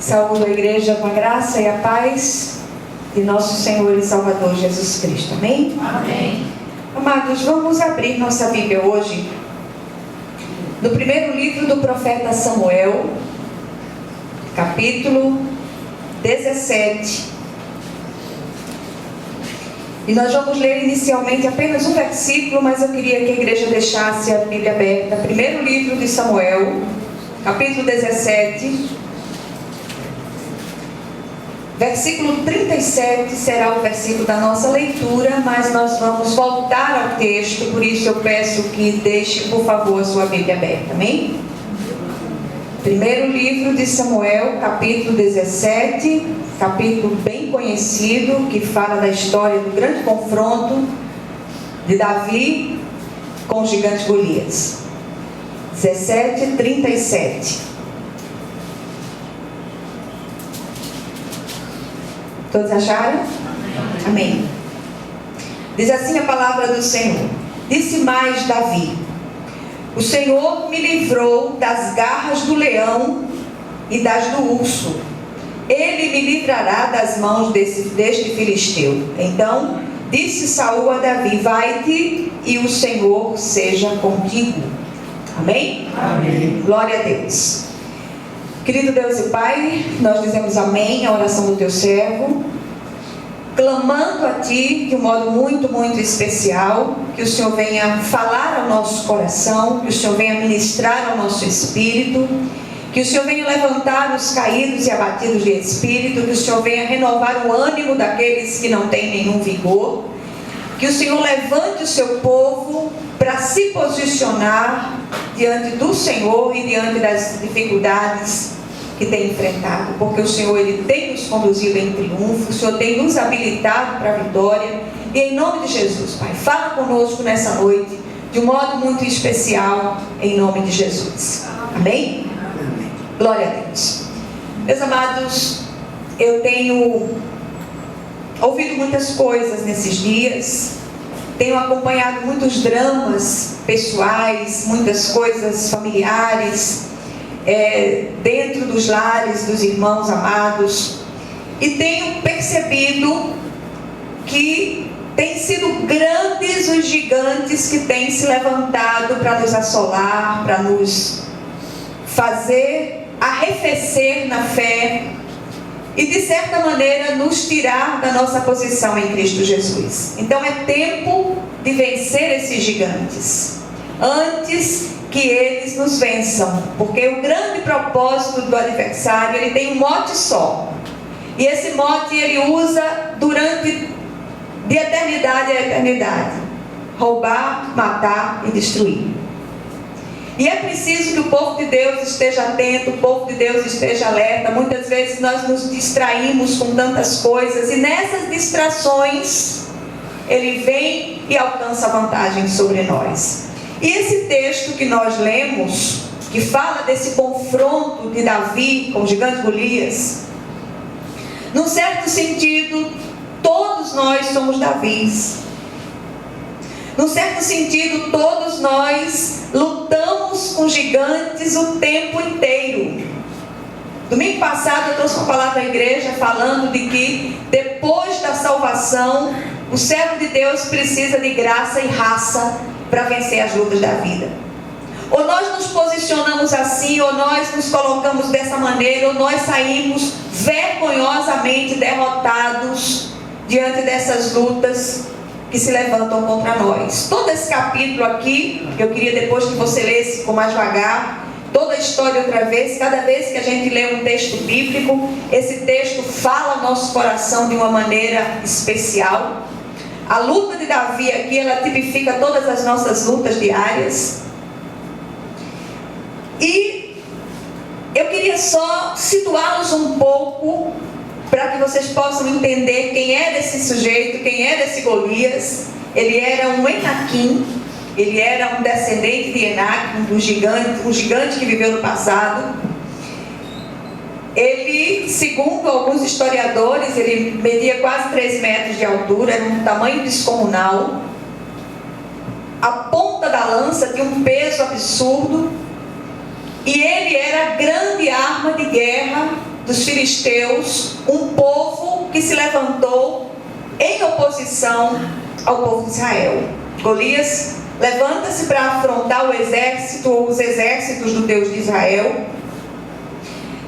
Saúdo a igreja com a graça e a paz de nosso Senhor e Salvador Jesus Cristo. Amém? Amém. Amados, vamos abrir nossa Bíblia hoje no primeiro livro do profeta Samuel, capítulo 17. E nós vamos ler inicialmente apenas um versículo, mas eu queria que a igreja deixasse a Bíblia aberta. Primeiro livro de Samuel, capítulo 17. Versículo 37 será o versículo da nossa leitura, mas nós vamos voltar ao texto, por isso eu peço que deixe, por favor, a sua Bíblia aberta, amém? Primeiro livro de Samuel, capítulo 17, capítulo bem conhecido, que fala da história do grande confronto de Davi com o gigante Golias. 17:37. Todos acharam? Amém. Diz assim a palavra do Senhor. Disse mais Davi: o Senhor me livrou das garras do leão e das do urso. Ele me livrará das mãos deste filisteu. Então disse Saul a Davi: vai-te e o Senhor seja contigo. Amém? Amém. Glória a Deus. Querido Deus e Pai, nós dizemos amém à oração do teu servo, clamando a Ti de um modo muito, muito especial, que o Senhor venha falar ao nosso coração, que o Senhor venha ministrar ao nosso espírito, que o Senhor venha levantar os caídos e abatidos de espírito, que o Senhor venha renovar o ânimo daqueles que não têm nenhum vigor, que o Senhor levante o seu povo para se posicionar diante do Senhor e diante das dificuldades que tem enfrentado, porque o Senhor, Ele tem nos conduzido em triunfo, o Senhor tem nos habilitado para a vitória, e em nome de Jesus, Pai, fala conosco nessa noite, de um modo muito especial, em nome de Jesus. Amém? Amém. Glória a Deus. Meus amados, eu tenho ouvido muitas coisas nesses dias, tenho acompanhado muitos dramas pessoais, muitas coisas familiares, dentro dos lares dos irmãos amados, e tenho percebido que têm sido grandes os gigantes que têm se levantado para nos assolar, para nos fazer arrefecer na fé e de certa maneira nos tirar da nossa posição em Cristo Jesus. Então é tempo de vencer esses gigantes antes que eles nos vençam, porque o grande propósito do adversário, ele tem um mote só, e esse mote ele usa durante de eternidade a eternidade: roubar, matar e destruir. E é preciso que o povo de Deus esteja atento, o povo de Deus esteja alerta. Muitas vezes nós nos distraímos com tantas coisas, e nessas distrações ele vem e alcança vantagem sobre nós. E esse texto que nós lemos, que fala desse confronto de Davi com o gigante Golias, num certo sentido, todos nós somos Davis. Num certo sentido, todos nós lutamos com gigantes o tempo inteiro. Domingo passado eu trouxe uma palavra à igreja falando de que depois da salvação, o servo de Deus precisa de graça e raça para vencer as lutas da vida. Ou nós nos posicionamos assim, ou nós nos colocamos dessa maneira, ou nós saímos vergonhosamente derrotados diante dessas lutas que se levantam contra nós. Todo esse capítulo aqui, que eu queria depois que você lesse com mais devagar, toda a história outra vez, cada vez que a gente lê um texto bíblico, esse texto fala ao nosso coração de uma maneira especial. A luta de Davi aqui, ela tipifica todas as nossas lutas diárias. E eu queria só situá-los um pouco, para que vocês possam entender quem é desse sujeito, quem é desse Golias. Ele era um Enaquim, ele era um descendente de Enac, um gigante que viveu no passado. Ele, segundo alguns historiadores, ele media quase 3 metros de altura, era um tamanho descomunal. A ponta da lança tinha um peso absurdo, e ele era a grande arma de guerra dos filisteus, um povo que se levantou em oposição ao povo de Israel. Golias levanta-se para afrontar o exército ou os exércitos do Deus de Israel.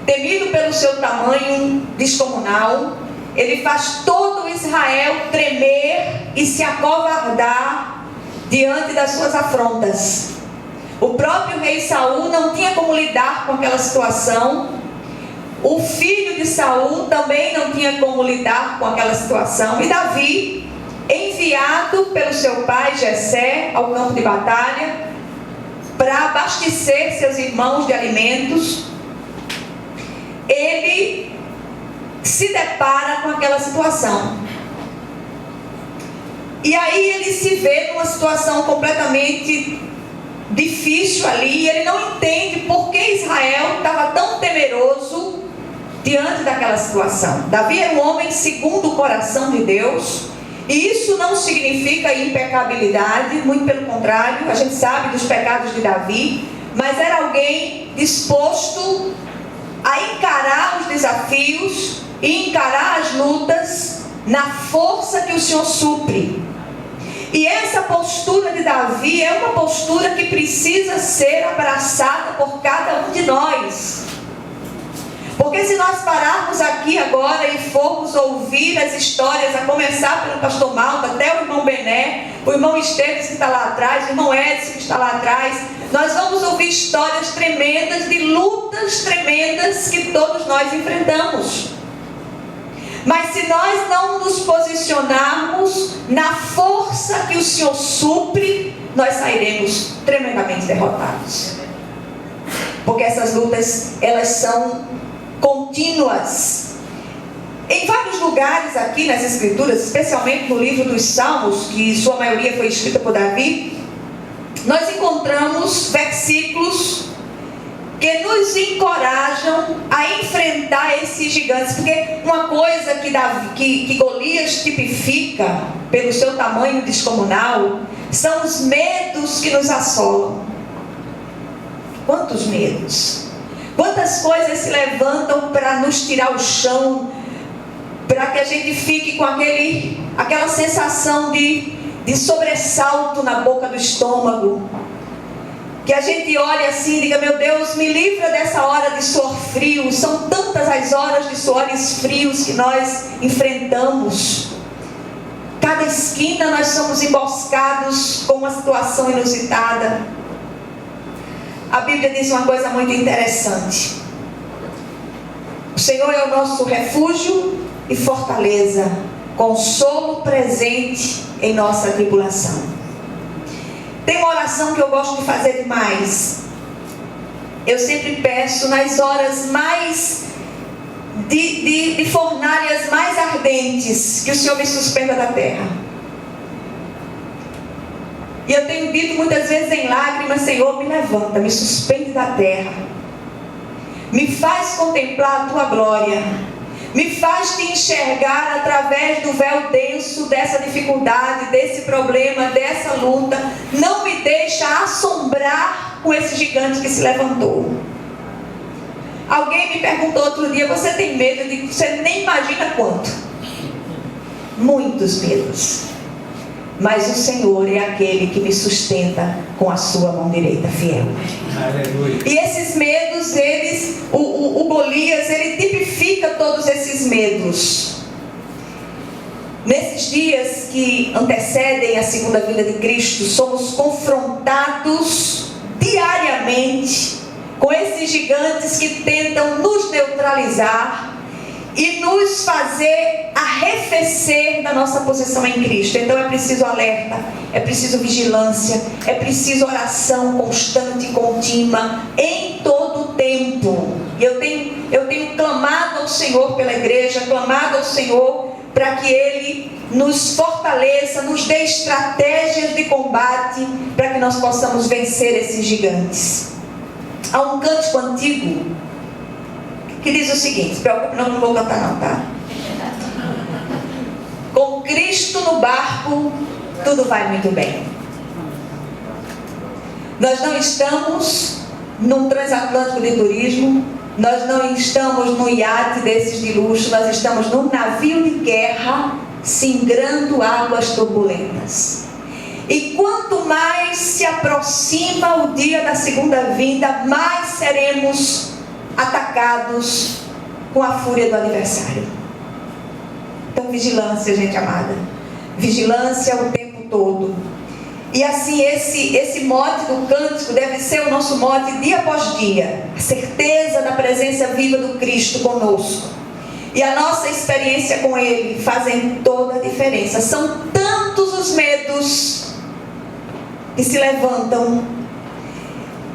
Temido pelo seu tamanho descomunal, ele faz todo Israel tremer e se acovardar diante das suas afrontas. O próprio rei Saul não tinha como lidar com aquela situação. O filho de Saul também não tinha como lidar com aquela situação. E Davi, enviado pelo seu pai Jessé ao campo de batalha para abastecer seus irmãos de alimentos, ele se depara com aquela situação. E aí ele se vê numa situação completamente difícil ali, e ele não entende por que Israel estava tão temeroso diante daquela situação. Davi era um homem segundo o coração de Deus, e isso não significa impecabilidade, muito pelo contrário, a gente sabe dos pecados de Davi, mas era alguém disposto a encarar os desafios e encarar as lutas na força que o Senhor supre. E essa postura de Davi é uma postura que precisa ser abraçada por cada um de nós. Porque se nós pararmos aqui agora e formos ouvir as histórias, a começar pelo pastor Malta, até o irmão Bené, o irmão Esteves que está lá atrás, o irmão Edson que está lá atrás, nós vamos ouvir histórias tremendas, de lutas tremendas que todos nós enfrentamos. Mas se nós não nos posicionarmos na força que o Senhor supre, nós sairemos tremendamente derrotados. Porque essas lutas, elas são contínuas. Em vários lugares aqui nas Escrituras, especialmente no livro dos Salmos, que sua maioria foi escrita por Davi, nós encontramos versículos que nos encorajam a enfrentar esses gigantes. Porque uma coisa que Golias tipifica pelo seu tamanho descomunal são os medos que nos assolam. Quantos medos? Quantas coisas se levantam para nos tirar o chão, para que a gente fique com aquela sensação de sobressalto na boca do estômago, que a gente olha assim e diga: meu Deus, me livra dessa hora de suor frio. São tantas as horas de suores frios que nós enfrentamos. Cada esquina nós somos emboscados com uma situação inusitada. A Bíblia diz uma coisa muito interessante: o Senhor é o nosso refúgio e fortaleza, consolo presente em nossa tribulação. Tem uma oração que eu gosto de fazer demais. Eu sempre peço nas horas mais de fornalhas mais ardentes, que o Senhor me suspenda da terra. E eu tenho dito muitas vezes em lágrimas: Senhor, me levanta, me suspende da terra, me faz contemplar a tua glória, me faz te enxergar através do véu denso dessa dificuldade, desse problema, dessa luta. Não me deixa assombrar com esse gigante que se levantou. Alguém me perguntou outro dia: você tem medo? Eu digo: você nem imagina quanto. Muitos medos. Mas o Senhor é aquele que me sustenta com a sua mão direita fiel. Aleluia. E esses medos, o Golias, ele tipifica todos esses medos. Nesses dias que antecedem a segunda vinda de Cristo, somos confrontados diariamente com esses gigantes que tentam nos neutralizar e nos fazer arrefecer da nossa posição em Cristo. Então é preciso alerta, é preciso vigilância, é preciso oração constante e contínua em todo o tempo. E eu tenho clamado ao Senhor pela igreja, clamado ao Senhor para que Ele nos fortaleça, nos dê estratégias de combate para que nós possamos vencer esses gigantes. Há um cântico antigo que diz o seguinte: se preocupe, não vou cantar não, tá? Com Cristo no barco, tudo vai muito bem. Nós não estamos num transatlântico de turismo, Nós não estamos no iate desses de luxo, nós estamos num navio de guerra, singrando águas turbulentas. E quanto mais se aproxima o dia da segunda vinda, mais seremos atacados com a fúria do adversário. Então, vigilância, gente amada. Vigilância o tempo todo. E assim, esse mote do cântico deve ser o nosso mote dia após dia. A certeza da presença viva do Cristo conosco. E a nossa experiência com Ele fazem toda a diferença. São tantos os medos que se levantam.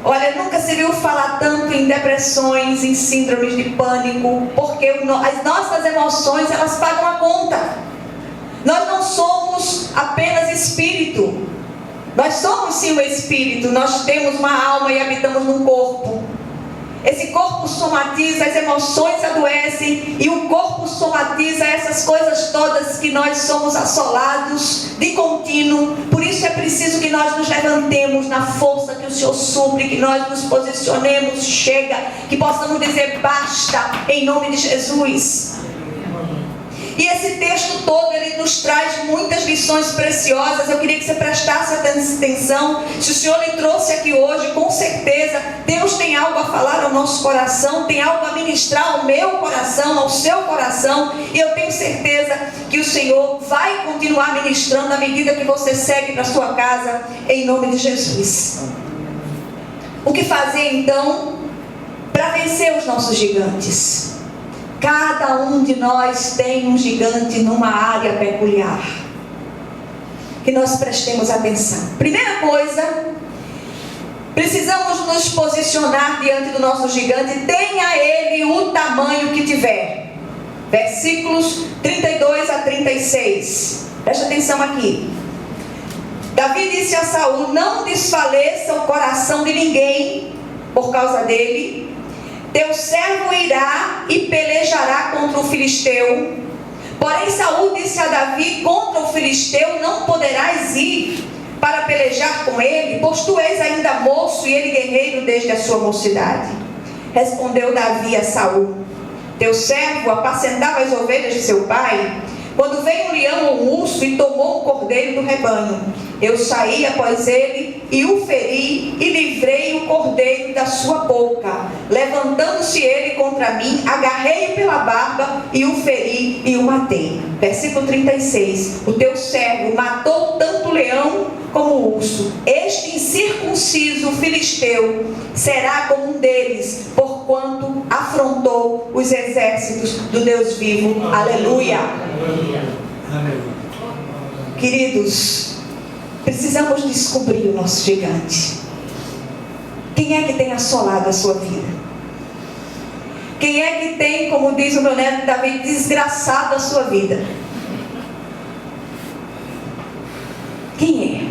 Olha, nunca se viu falar tanto em depressões, em síndromes de pânico, porque as nossas emoções, elas pagam a conta. Nós não somos apenas espírito. Nós somos sim o espírito. Nós temos uma alma e habitamos num corpo. Esse corpo somatiza, as emoções adoecem, e o corpo somatiza essas coisas todas que nós somos assolados de contínuo. Por isso é preciso que nós nos levantemos na força que o Senhor supre, que nós nos posicionemos, chega, que possamos dizer basta, em nome de Jesus. E esse texto todo, ele nos traz muitas lições preciosas. Eu queria que você prestasse atenção. Se o Senhor lhe trouxe aqui hoje, com certeza, Deus tem algo a falar ao nosso coração, tem algo a ministrar ao meu coração, ao seu coração. E eu tenho certeza que o Senhor vai continuar ministrando à medida que você segue para a sua casa, em nome de Jesus. O que fazer então para vencer os nossos gigantes? Cada um de nós tem um gigante numa área peculiar, que nós prestemos atenção. Primeira coisa, precisamos nos posicionar diante do nosso gigante, tenha ele o tamanho que tiver. Versículos 32 a 36. Presta atenção aqui. Davi disse a Saul: não desfaleça o coração de ninguém por causa dele. Teu servo irá e pelejará contra o filisteu. Porém Saul disse a Davi: contra o filisteu não poderás ir para pelejar com ele, pois tu és ainda moço e ele guerreiro desde a sua mocidade. Respondeu Davi a Saul: teu servo apacentava as ovelhas de seu pai, quando veio um leão ou um urso e tomou um cordeiro do rebanho. Eu saí após ele e o feri e livrei o cordeiro da sua boca. Levantando-se ele contra mim, agarrei-o pela barba e o feri e o matei. Versículo 36. O teu servo matou tanto o leão como o urso. Este incircunciso filisteu será como um deles, porquanto afrontou os exércitos do Deus vivo. Aleluia. Queridos, precisamos descobrir o nosso gigante. Quem é que tem assolado a sua vida? Quem é que tem, como diz o meu neto Davi, desgraçado a sua vida? Quem é?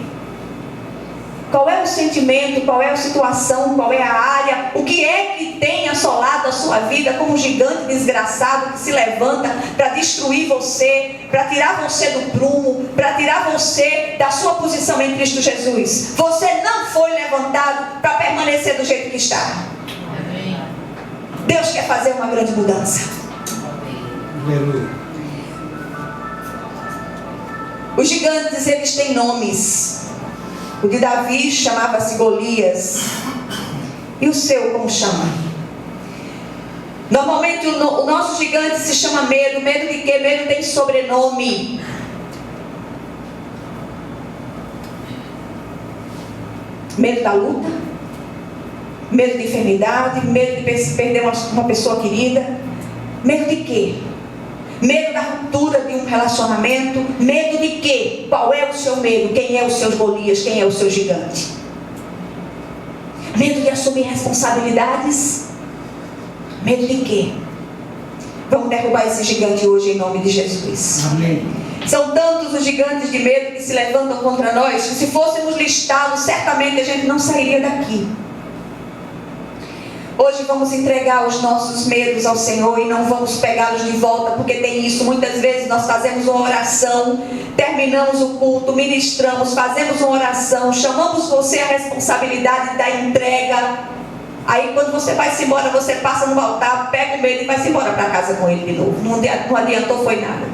Qual é o sentimento, qual é a situação, qual é a área? O que é que tem assolado a sua vida como um gigante desgraçado que se levanta para destruir você, para tirar você do prumo, para tirar você da sua posição em Cristo Jesus? Você não foi levantado para permanecer do jeito que está. Deus quer fazer uma grande mudança. Os gigantes, eles têm nomes. O de Davi chamava-se Golias. E o seu como chama? Normalmente o nosso gigante se chama medo. Medo de quê? Medo tem sobrenome. Medo da luta, medo de enfermidade, medo de perder uma pessoa querida. Medo de quê? Medo da ruptura de um relacionamento. Medo de quê? Qual é o seu medo? Quem é o seu Golias? Quem é o seu gigante? Medo de assumir responsabilidades? Medo de quê? Vamos derrubar esse gigante hoje em nome de Jesus. Amém. São tantos os gigantes de medo que se levantam contra nós, que se fôssemos listá-los, certamente a gente não sairia daqui. Hoje vamos entregar os nossos medos ao Senhor e não vamos pegá-los de volta, porque tem isso. Muitas vezes nós fazemos uma oração, terminamos o culto, ministramos, fazemos uma oração, chamamos você à responsabilidade da entrega. Aí quando você vai se embora, você passa no altar, pega o medo e vai se embora para casa com ele de novo. Não adiantou, foi nada.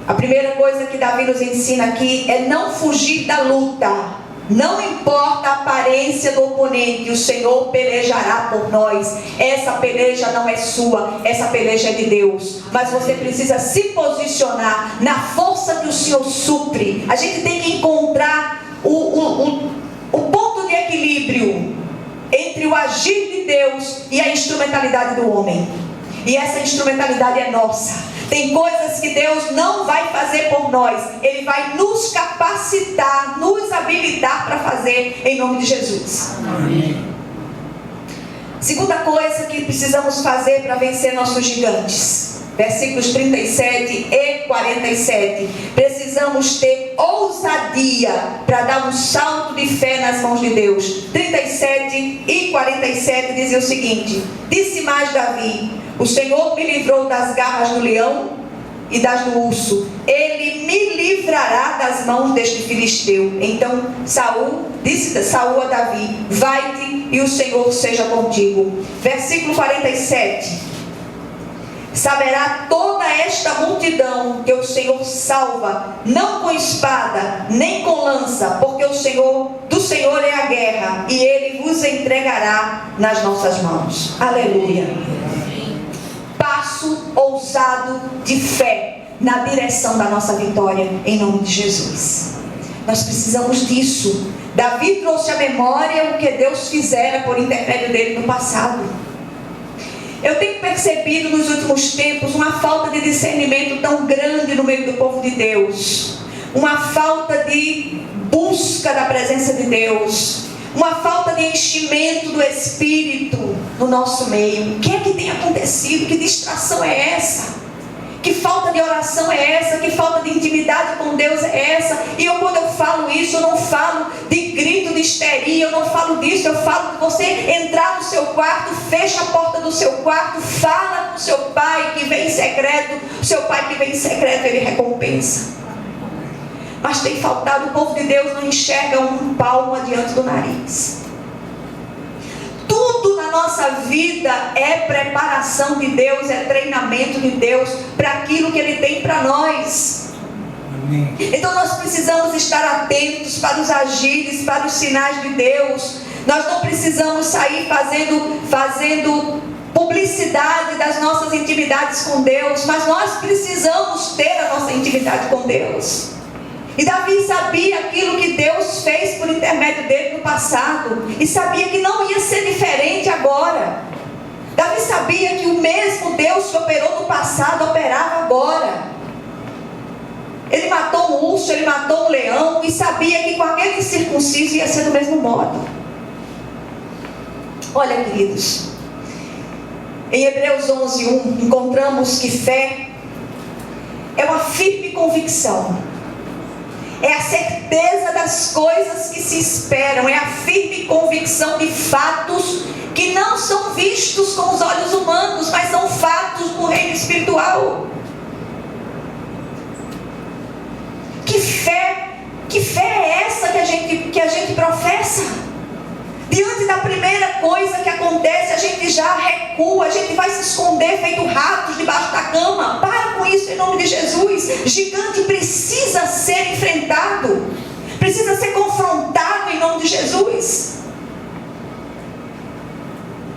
A primeira coisa que Davi nos ensina aqui é não fugir da luta. Não importa a aparência do oponente, o Senhor pelejará por nós. Essa peleja não é sua, essa peleja é de Deus. Mas você precisa se posicionar na força que o Senhor supre. A gente tem que encontrar o ponto de equilíbrio entre o agir de Deus e a instrumentalidade do homem. E essa instrumentalidade é nossa. Tem coisas que Deus não vai fazer por nós. Ele vai nos capacitar, nos habilitar para fazer em nome de Jesus. Amém. Segunda coisa que precisamos fazer para vencer nossos gigantes. Versículos 37 e 47. Precisamos ter ousadia para dar um salto de fé nas mãos de Deus. 37 e 47 dizem o seguinte: disse mais Davi: o Senhor me livrou das garras do leão e das do urso. Ele me livrará das mãos deste filisteu. Então disse Saul a Davi: vai-te e o Senhor seja contigo. Versículo 47. Saberá toda esta multidão que o Senhor salva, não com espada, nem com lança, porque do Senhor é a guerra, e Ele vos entregará nas nossas mãos. Aleluia. Passo ousado de fé na direção da nossa vitória, em nome de Jesus. Nós precisamos disso. Davi trouxe à memória o que Deus fizera por intermédio dele no passado. Eu tenho percebido nos últimos tempos uma falta de discernimento tão grande no meio do povo de Deus, uma falta de busca da presença de Deus, uma falta de enchimento do Espírito no nosso meio. O que é que tem acontecido? Que distração é essa? Que falta de oração é essa? Que falta de intimidade com Deus é essa? E quando eu falo isso, eu não falo de grito, de histeria, eu não falo disso, eu falo de você entrar no seu quarto, fecha a porta do seu quarto, fala com o seu pai que vem em secreto. O seu pai que vem em secreto, ele recompensa. Mas tem faltado, o povo de Deus não enxerga um palmo adiante do nariz. Tudo na nossa vida é preparação de Deus, é treinamento de Deus para aquilo que Ele tem para nós. Amém. Então nós precisamos estar atentos para os agires, para os sinais de Deus. Nós não precisamos sair fazendo publicidade das nossas intimidades com Deus, mas nós precisamos ter a nossa intimidade com Deus. E Davi sabia aquilo que Deus fez por intermédio dele no passado, e sabia que não ia ser diferente agora. Davi sabia que o mesmo Deus que operou no passado operava agora. Ele matou um urso, ele matou um leão, e sabia que com aquele incircunciso ia ser do mesmo modo. Olha, queridos, em Hebreus 11:1 encontramos que fé é uma firme convicção. É a certeza das coisas que se esperam. É a firme convicção de fatos que não são vistos com os olhos humanos, mas são fatos no reino espiritual. Que fé é essa que a gente professa? Diante da primeira coisa que acontece, a gente já recua, a gente vai se esconder feito ratos debaixo da cama. Para com isso em nome de Jesus. Gigante precisa ser enfrentado, precisa ser confrontado em nome de Jesus.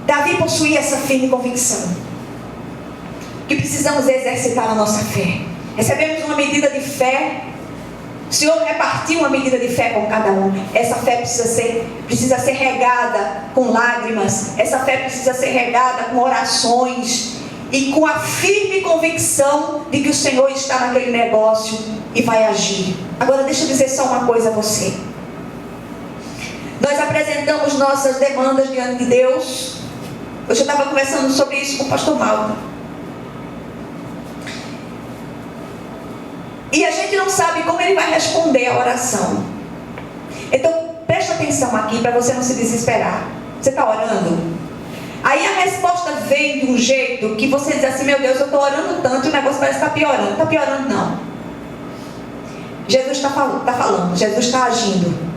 Davi possuía essa firme convicção que precisamos exercitar a nossa fé. Recebemos uma medida de fé. O Senhor repartiu uma medida de fé com cada um. Essa fé precisa ser regada com lágrimas. Essa fé precisa ser regada com orações e com a firme convicção de que o Senhor está naquele negócio e vai agir. Agora deixa eu dizer só uma coisa a você. Nós apresentamos nossas demandas diante de Deus. Hoje eu estava conversando sobre isso com o pastor Mauro. E a gente não sabe como ele vai responder a oração. Então, presta atenção aqui para você não se desesperar. Você está orando? Aí a resposta vem de um jeito que você diz assim: meu Deus, eu estou orando tanto e o negócio parece que está piorando. Não está piorando, não. Jesus está falando, Jesus está agindo.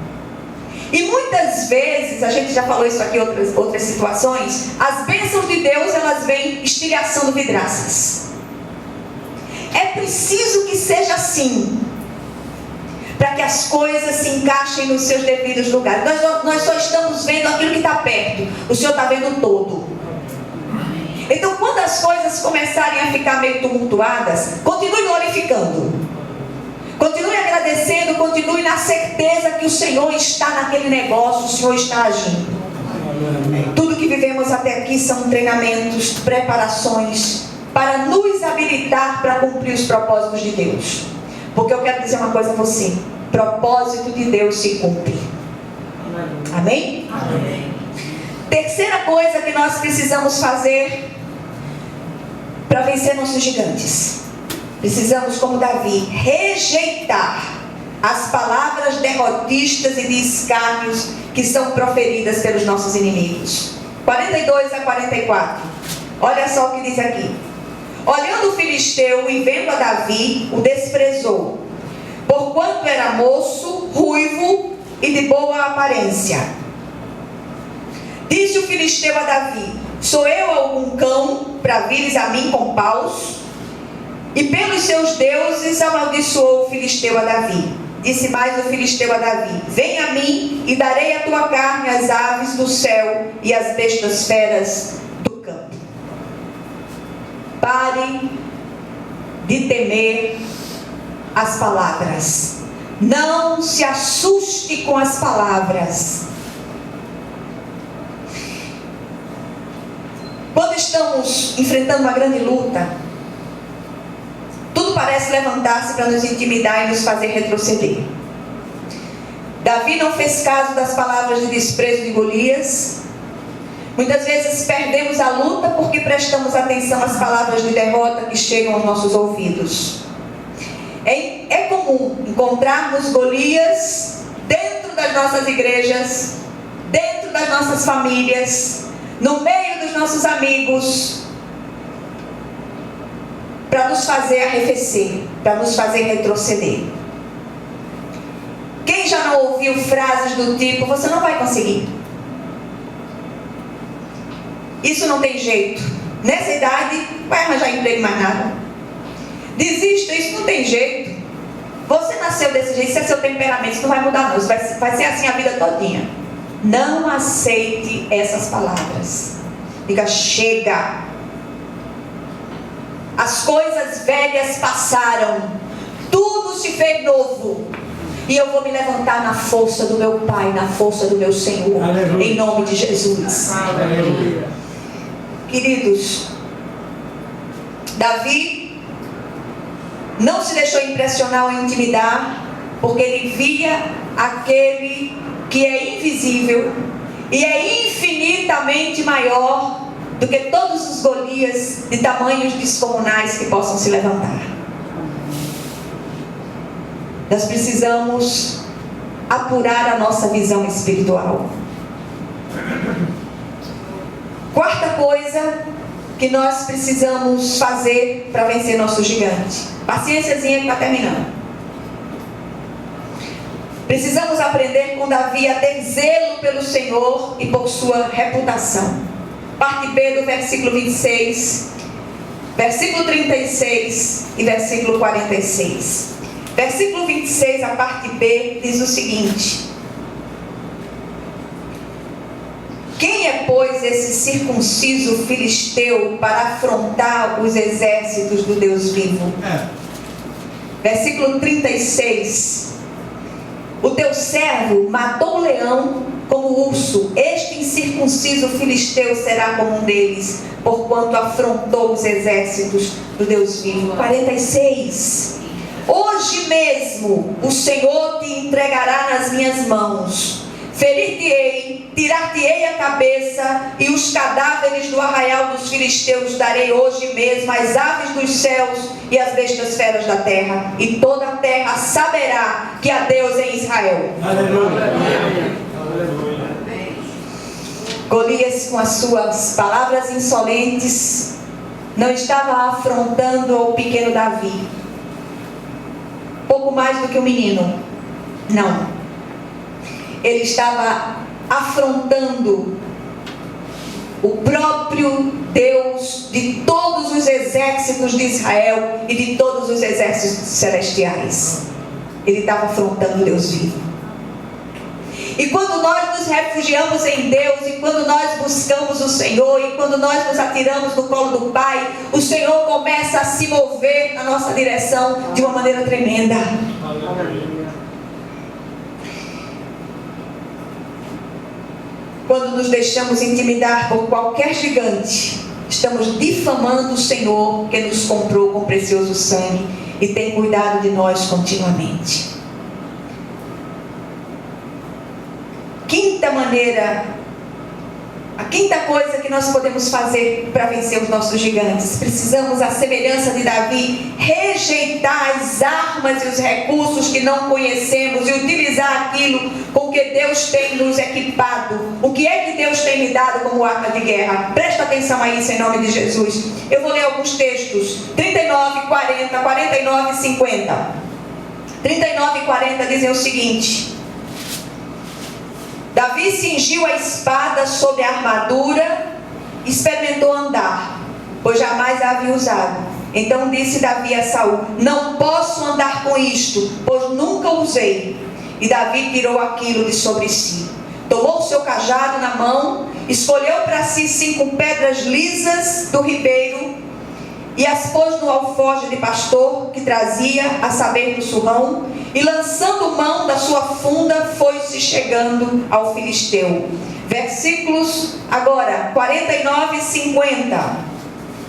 E muitas vezes, a gente já falou isso aqui em outras situações, as bênçãos de Deus, elas vêm estilhaçando vidraças. É preciso que seja assim, para que as coisas se encaixem nos seus devidos lugares. Nós só estamos vendo aquilo que está perto. O Senhor está vendo todo. Então, quando as coisas começarem a ficar meio tumultuadas, continue glorificando. Continue agradecendo, continue na certeza que o Senhor está naquele negócio, o Senhor está agindo. Tudo que vivemos até aqui são treinamentos, preparações, para nos habilitar para cumprir os propósitos de Deus. Porque eu quero dizer uma coisa a você: propósito de Deus se cumpre. Amém? Amém. Terceira coisa que nós precisamos fazer para vencer nossos gigantes. Precisamos, como Davi, rejeitar as palavras derrotistas e de escárnios que são proferidas pelos nossos inimigos. 42 a 44. Olha só o que diz aqui. Olhando o filisteu e vendo a Davi, o desprezou, porquanto era moço, ruivo e de boa aparência. Disse o filisteu a Davi: sou eu algum cão para vires a mim com paus? E pelos seus deuses amaldiçoou o filisteu a Davi. Disse mais o filisteu a Davi: vem a mim e darei a tua carne às aves do céu e às bestas feras do campo. Pare de temer as palavras. Não se assuste com as palavras. Quando estamos enfrentando uma grande luta, tudo parece levantar-se para nos intimidar e nos fazer retroceder. Davi não fez caso das palavras de desprezo de Golias. Muitas vezes perdemos a luta porque prestamos atenção às palavras de derrota que chegam aos nossos ouvidos. É comum encontrarmos Golias dentro das nossas igrejas, dentro das nossas famílias, no meio dos nossos amigos, para nos fazer arrefecer, para nos fazer retroceder. Quem já não ouviu frases do tipo: você não vai conseguir, isso não tem jeito, nessa idade vai arranjar emprego mais nada, desista, isso não tem jeito, você nasceu desse jeito, isso é seu temperamento, isso não vai mudar não, isso vai ser assim a vida todinha. Não aceite essas palavras. Diga: chega, as coisas velhas passaram, tudo se fez novo, e eu vou me levantar na força do meu Pai, na força do meu Senhor. Aleluia. Em nome de Jesus. Aleluia. Queridos, Davi não se deixou impressionar ou intimidar, porque ele via aquele que é invisível e é infinitamente maior do que todos os Golias de tamanhos descomunais que possam se levantar. Nós precisamos apurar a nossa visão espiritual. Quarta coisa que nós precisamos fazer para vencer nosso gigante. Paciênciazinha que está terminando. Precisamos aprender com Davi a ter zelo pelo Senhor e por sua reputação. Parte B do versículo 26, versículo 36 e versículo 46. Versículo 26, a parte B, diz o seguinte: quem é, pois, esse circunciso filisteu para afrontar os exércitos do Deus vivo? Versículo 36. O teu servo matou o leão como o urso, este incircunciso filisteu será como um deles, porquanto afrontou os exércitos do Deus vivo. 46. Hoje mesmo o Senhor te entregará nas minhas mãos, ferir-te-ei, tirar-te-ei a cabeça, e os cadáveres do arraial dos filisteus darei hoje mesmo às aves dos céus e às bestas feras da terra, e toda a terra saberá que há Deus em Israel. Aleluia. Golias, com as suas palavras insolentes, não estava afrontando o pequeno Davi, pouco mais do que um menino, não. ele estava afrontando o próprio Deus de todos os exércitos de Israel e de todos os exércitos celestiais. Ele estava afrontando Deus vivo. E quando nós nos refugiamos em Deus, e quando nós buscamos o Senhor, e quando nós nos atiramos no colo do Pai, o Senhor começa a se mover na nossa direção de uma maneira tremenda. Quando nos deixamos intimidar por qualquer gigante, estamos difamando o Senhor que nos comprou com precioso sangue e tem cuidado de nós continuamente. A quinta coisa que nós podemos fazer para vencer os nossos gigantes: precisamos, à semelhança de Davi, rejeitar as armas e os recursos que não conhecemos e utilizar aquilo com que Deus tem nos equipado. O que é que Deus tem me dado como arma de guerra? Presta atenção a isso em nome de Jesus. Eu vou ler alguns textos: 39, 40, 49 e 50. 39 e 40 dizem o seguinte: Davi cingiu a espada sobre a armadura, experimentou andar, pois jamais a havia usado. Então disse Davi a Saul: não posso andar com isto, pois nunca usei. E Davi tirou aquilo de sobre si. Tomou o seu cajado na mão, escolheu para si 5 pedras lisas do ribeiro e as pôs no alforje de pastor que trazia, a saber, do surrão, e lançando mão da sua funda, foi-se chegando ao filisteu. Versículos agora 49 e 50.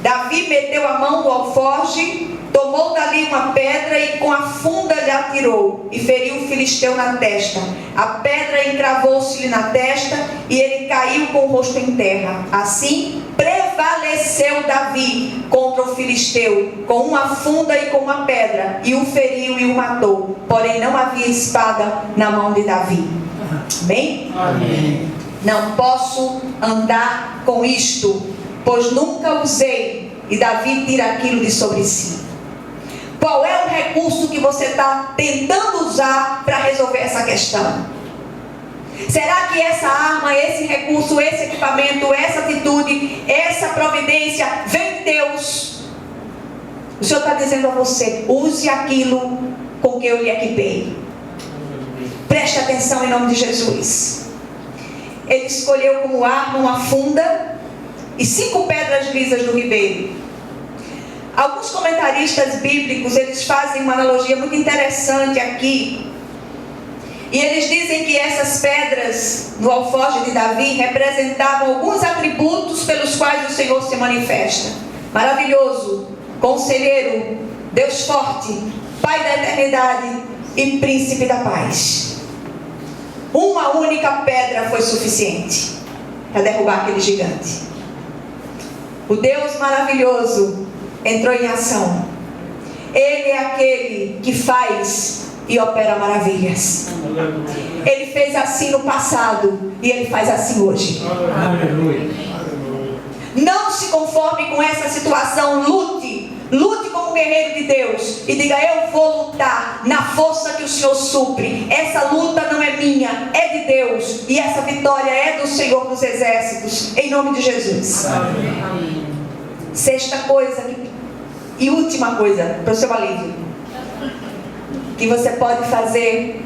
Davi meteu a mão no alforje, tomou dali uma pedra e com a funda lhe atirou e feriu o filisteu na testa. A pedra encravou-se-lhe na testa e ele caiu com o rosto em terra. Assim prevaleceu Davi contra o filisteu com uma funda e com uma pedra, e o feriu e o matou. Porém não havia espada na mão de Davi. Amém? Amém. Não posso andar com isto, pois nunca usei. E Davi tira aquilo de sobre si. Qual é o recurso que você está tentando usar para resolver essa questão? Será que essa arma, esse recurso, esse equipamento, essa atitude, essa providência vem de Deus? O Senhor está dizendo a você: use aquilo com que eu lhe equipei. Preste atenção em nome de Jesus. Ele escolheu como arma uma funda e 5 pedras lisas no ribeiro. Alguns comentaristas bíblicos, eles fazem uma analogia muito interessante aqui. E eles dizem que essas pedras no alforje de Davi representavam alguns atributos pelos quais o Senhor se manifesta: maravilhoso, conselheiro, Deus forte, Pai da eternidade e príncipe da paz. Uma única pedra foi suficiente para derrubar aquele gigante. O Deus maravilhoso entrou em ação. Ele é aquele que faz e opera maravilhas. Ele fez assim no passado e ele faz assim hoje. Não se conforme com essa situação. Lute como guerreiro de Deus e diga: eu vou lutar na força que o Senhor supre. Essa luta não é minha, é de Deus, e essa vitória é do Senhor dos exércitos, em nome de Jesus. Amém. Sexta coisa e última coisa para o seu alívio que você pode fazer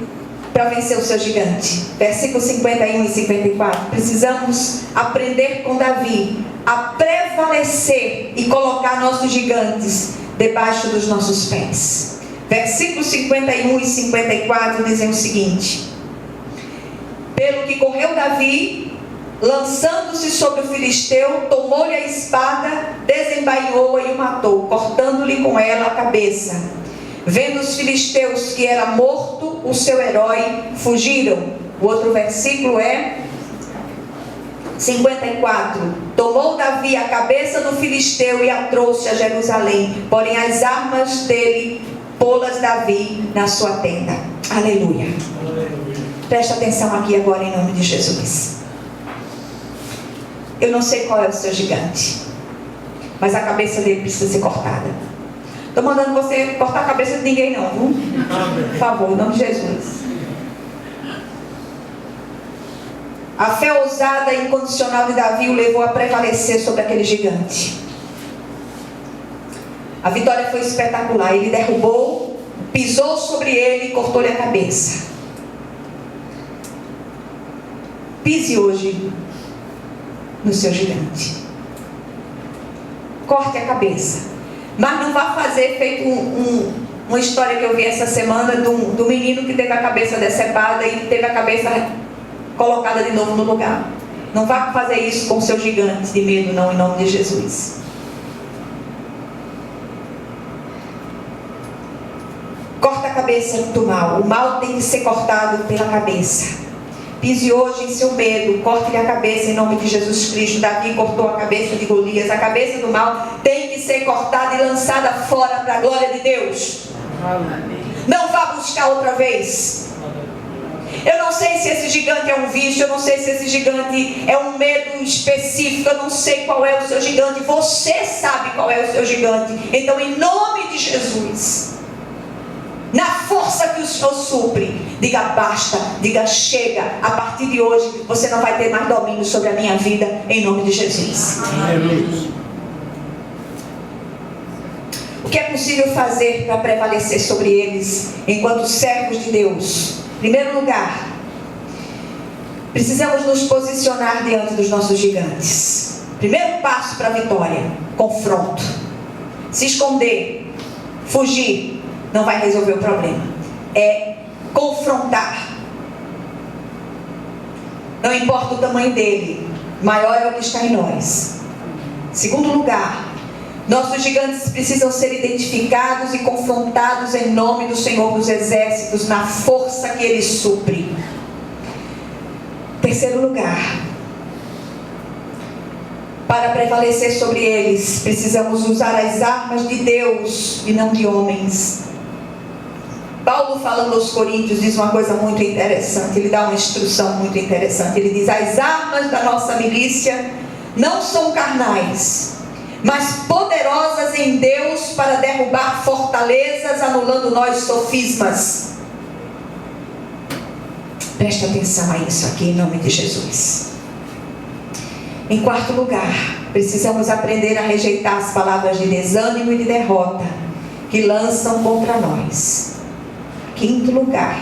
para vencer o seu gigante. Versículos 51 e 54. Precisamos aprender com Davi a prevalecer e colocar nossos gigantes debaixo dos nossos pés. Versículos 51 e 54 dizem o seguinte: pelo que correu Davi, lançando-se sobre o filisteu, tomou-lhe a espada, desembainhou-a e o matou, cortando-lhe com ela a cabeça. Vendo os filisteus que era morto o seu herói, fugiram. O outro versículo é 54. Tomou Davi a cabeça do filisteu e a trouxe a Jerusalém, porém as armas dele pô-las Davi na sua tenda. Aleluia. Presta atenção aqui agora em nome de Jesus. Eu não sei qual é o seu gigante, mas a cabeça dele precisa ser cortada. Estou mandando você cortar a cabeça de ninguém não, viu? Por favor, em nome de Jesus. A fé ousada e incondicional de Davi o levou a prevalecer sobre aquele gigante. A vitória foi espetacular. Ele derrubou, pisou sobre ele e cortou-lhe a cabeça. Pise hoje no seu gigante. Corte a cabeça. Mas não vá fazer feito uma história que eu vi essa semana do menino que teve a cabeça decepada e teve a cabeça colocada de novo no lugar. Não vá fazer isso com o seu gigante de medo, não, em nome de Jesus. Corta a cabeça do mal. O mal tem que ser cortado pela cabeça. Pise hoje em seu medo, corte-lhe a cabeça em nome de Jesus Cristo. Davi cortou a cabeça de Golias. A cabeça do mal tem que ser cortada e lançada fora para a glória de Deus. Não vá buscar outra vez. Eu não sei se esse gigante é um vício, eu não sei se esse gigante é um medo específico, eu não sei qual é o seu gigante. Você sabe qual é o seu gigante. Então, em nome de Jesus, na força que o Senhor supre, diga basta, diga chega. A partir de hoje você não vai ter mais domínio sobre a minha vida, em nome de Jesus. Amém. O que é possível fazer para prevalecer sobre eles enquanto servos de Deus? Em primeiro lugar, precisamos nos posicionar diante dos nossos gigantes. Primeiro passo para a vitória: confronto. Se esconder, fugir, não vai resolver o problema. É confrontar. Não importa o tamanho dele, maior é o que está em nós. Segundo lugar, nossos gigantes precisam ser identificados e confrontados em nome do Senhor dos Exércitos, na força que Ele supre. Terceiro lugar, para prevalecer sobre eles, precisamos usar as armas de Deus e não de homens. Paulo, falando aos Coríntios, diz uma coisa muito interessante. Ele dá uma instrução muito interessante. Ele diz: as armas da nossa milícia não são carnais, mas poderosas em Deus para derrubar fortalezas, anulando nós sofismas. Preste atenção a isso aqui, em nome de Jesus. Em quarto lugar, precisamos aprender a rejeitar as palavras de desânimo e de derrota que lançam contra nós. Quinto lugar,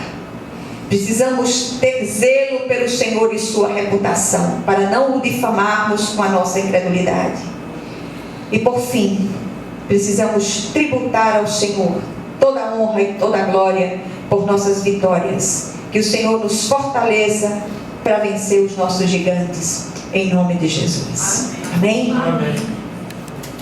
precisamos ter zelo pelo Senhor e sua reputação, para não o difamarmos com a nossa incredulidade. E por fim, precisamos tributar ao Senhor toda a honra e toda a glória por nossas vitórias. Que o Senhor nos fortaleça para vencer os nossos gigantes, em nome de Jesus. Amém? Amém.